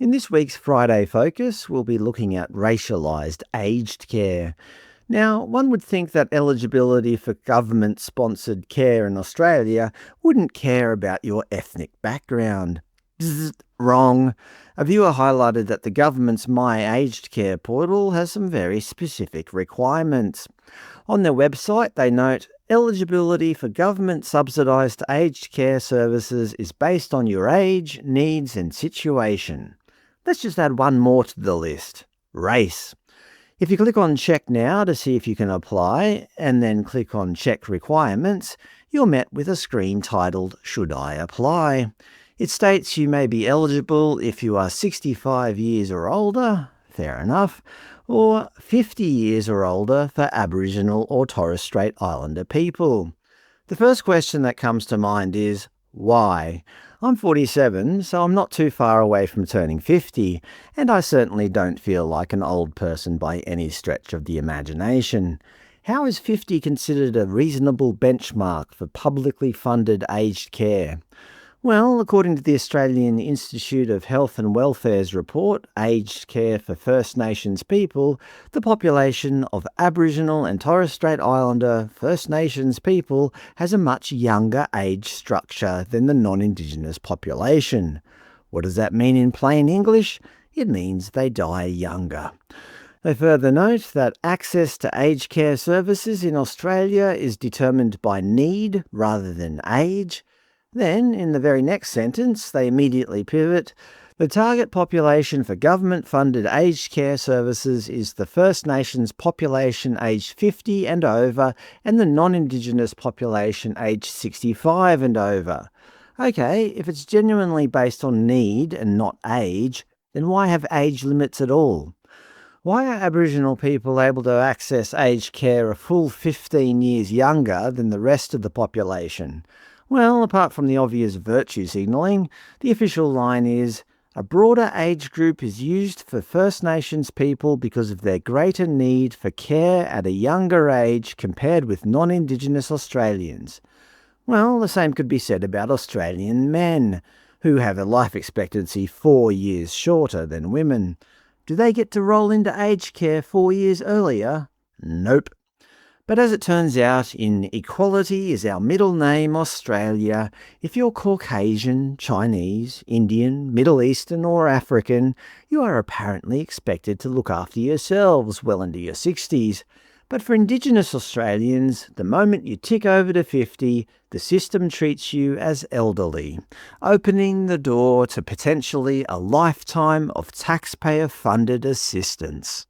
In this week's Friday Focus, we'll be looking at racialised aged care. Now, one would think that eligibility for government-sponsored care in Australia wouldn't care about your ethnic background. Bzzzt, wrong. A viewer highlighted that the government's My Aged Care portal has some very specific requirements. On their website, they note, eligibility for government-subsidised aged care services is based on your age, needs and situation. Let's just add one more to the list. Race. If you click on Check Now to see if you can apply, and then click on Check Requirements, you're met with a screen titled Should I Apply? It states you may be eligible if you are 65 years or older, fair enough, or 50 years or older for Aboriginal or Torres Strait Islander people. The first question that comes to mind is, why? I'm 47, so I'm not too far away from turning 50, and I certainly don't feel like an old person by any stretch of the imagination. How is 50 considered a reasonable benchmark for publicly funded aged care? Well, according to the Australian Institute of Health and Welfare's report, Aged Care for First Nations People, the population of Aboriginal and Torres Strait Islander First Nations people has a much younger age structure than the non-Indigenous population. What does that mean in plain English? It means they die younger. They further note that access to aged care services in Australia is determined by need rather than age. Then, in the very next sentence, they immediately pivot. The target population for government-funded aged care services is the First Nations population aged 50 and over and the non-Indigenous population aged 65 and over. Okay, if it's genuinely based on need and not age, then why have age limits at all? Why are Aboriginal people able to access aged care a full 15 years younger than the rest of the population? Well, apart from the obvious virtue signalling, the official line is, a broader age group is used for First Nations people because of their greater need for care at a younger age compared with non-Indigenous Australians. Well, the same could be said about Australian men, who have a life expectancy 4 years shorter than women. Do they get to roll into aged care 4 years earlier? Nope. But as it turns out, in equality is our middle name Australia, if you're Caucasian, Chinese, Indian, Middle Eastern or African, you are apparently expected to look after yourselves well into your 60s. But for Indigenous Australians, the moment you tick over to 50, the system treats you as elderly, opening the door to potentially a lifetime of taxpayer-funded assistance.